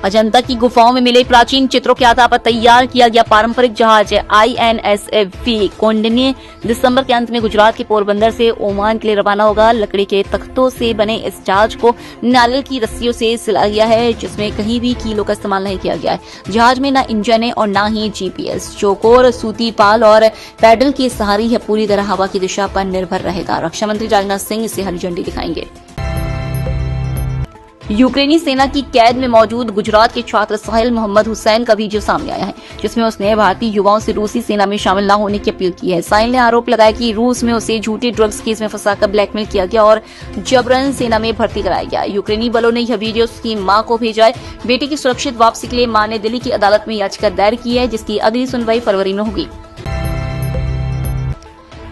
अजंता की गुफाओं में मिले प्राचीन चित्रों के आधार पर तैयार किया गया पारंपरिक जहाज INSV कौंडिन्य दिसंबर के अंत में गुजरात के पोरबंदर से ओमान के लिए रवाना होगा। लकड़ी के तख्तों से बने इस जहाज को नारियल की रस्सियों से सिला गया है, जिसमें कहीं भी कीलों का इस्तेमाल नहीं किया गया है। जहाज में न इंजन है और न ही GPS। चौकोर, सूती पाल और पैडल के सहारे यह पूरी तरह हवा की दिशा पर निर्भर रहेगा। रक्षा मंत्री राजनाथ सिंह इसे हरी झंडी दिखाएंगे। यूक्रेनी सेना की कैद में मौजूद गुजरात के छात्र साहिल मोहम्मद हुसैन का वीडियो सामने आया है, जिसमें उसने भारतीय युवाओं से रूसी सेना में शामिल न होने की अपील की है। साहिल ने आरोप लगाया कि रूस में उसे झूठे ड्रग्स केस में फंसाकर ब्लैकमेल किया गया और जबरन सेना में भर्ती कराया गया। यूक्रेनी बलों ने यह वीडियो उसकी मां को भेजा है। बेटे की सुरक्षित वापसी के लिए मां ने दिल्ली की अदालत में याचिका दायर की है, जिसकी अगली सुनवाई फरवरी में होगी।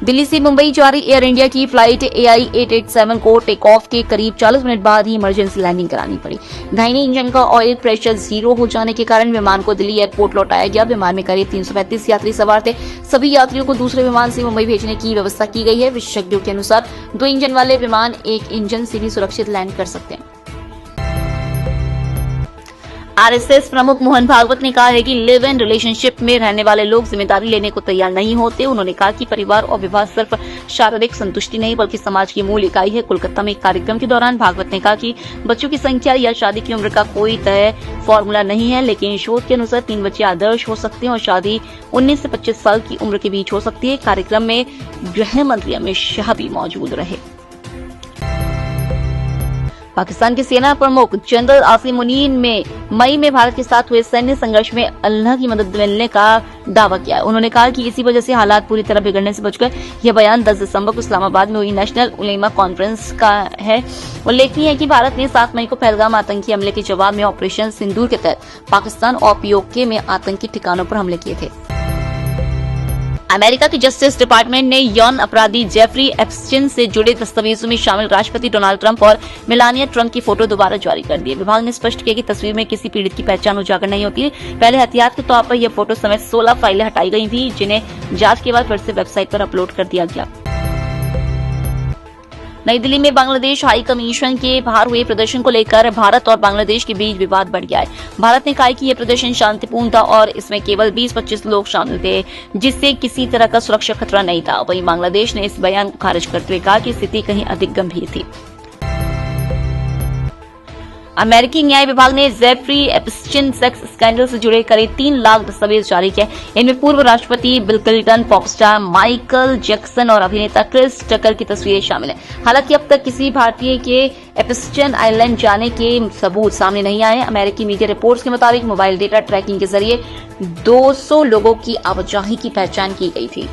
दिल्ली से मुंबई जा रही एयर इंडिया की फ्लाइट AI 887 को टेक ऑफ के करीब 40 मिनट बाद ही इमरजेंसी लैंडिंग करानी पड़ी। दाहिने इंजन का ऑयल प्रेशर 0 हो जाने के कारण विमान को दिल्ली एयरपोर्ट लौटाया गया। विमान में करीब 335 यात्री सवार थे। सभी यात्रियों को दूसरे विमान से मुंबई भेजने की व्यवस्था की गई है। विशेषज्ञों के अनुसार 2 इंजन वाले विमान एक इंजन से भी सुरक्षित लैंड कर सकते हैं। RSS प्रमुख मोहन भागवत ने कहा है कि लिव इन रिलेशनशिप में रहने वाले लोग जिम्मेदारी लेने को तैयार नहीं होते। उन्होंने कहा कि परिवार और विवाह सिर्फ शारीरिक संतुष्टि नहीं बल्कि समाज की मूल इकाई है। कोलकाता में एक कार्यक्रम के दौरान भागवत ने कहा कि बच्चों की संख्या या शादी की उम्र का कोई तय फॉर्मूला नहीं है, लेकिन शोध के अनुसार 3 बच्चे आदर्श हो सकते हैं और शादी 19 से 25 साल की उम्र के बीच हो सकती है। कार्यक्रम में गृह मंत्री अमित शाह भी मौजूद रहे। पाकिस्तान के सेना प्रमुख जनरल आसिम मुनीर ने मई में भारत के साथ हुए सैन्य संघर्ष में अल्लाह की मदद मिलने का दावा किया है। उन्होंने कहा कि इसी वजह से हालात पूरी तरह बिगड़ने से बच गए। यह बयान 10 दिसंबर को इस्लामाबाद में हुई नेशनल उलेमा कॉन्फ्रेंस का है। उल्लेखनीय है कि भारत ने 7 मई को पहलगाम आतंकी हमले के जवाब में ऑपरेशन सिंदूर के तहत पाकिस्तान और POK में आतंकी ठिकानों पर हमले किए थे। अमेरिका के जस्टिस डिपार्टमेंट ने यौन अपराधी जेफरी एप्स्टीन से जुड़े दस्तावेजों में शामिल राष्ट्रपति डोनाल्ड ट्रंप और मेलानिया ट्रंप की फोटो दोबारा जारी कर दी। विभाग ने स्पष्ट किया कि तस्वीर में किसी पीड़ित की पहचान उजागर नहीं होती है। पहले एहतियात के तौर पर यह फोटो समेत 16 फाइलें हटाई गई थी, जिन्हें जांच के बाद फिर से वेबसाइट पर अपलोड कर दिया गया। नई दिल्ली में बांग्लादेश हाई कमीशन के बाहर हुए प्रदर्शन को लेकर भारत और बांग्लादेश के बीच विवाद बढ़ गया है। भारत ने कहा कि यह प्रदर्शन शांतिपूर्ण था और इसमें केवल 20-25 लोग शामिल थे, जिससे किसी तरह का सुरक्षा खतरा नहीं था। वहीं बांग्लादेश ने इस बयान को खारिज करते हुए कहा कि स्थिति कहीं अधिक गंभीर थी। अमेरिकी न्याय विभाग ने जेफरी एप्स्टीन सेक्स स्कैंडल से जुड़े करीब 3 लाख दस्तावेज जारी किए। इनमें पूर्व राष्ट्रपति bill Clinton, pop star Michael Jackson और अभिनेता क्रिस टकर की तस्वीरें शामिल हैं। हालांकि अब तक किसी भारतीय के एप्स्टीन आइलैंड जाने के सबूत सामने नहीं आए। अमेरिकी मीडिया रिपोर्ट्स के मुताबिक मोबाइल डेटा ट्रैकिंग के जरिए 200 लोगों की आवाजाही की पहचान की गई थी।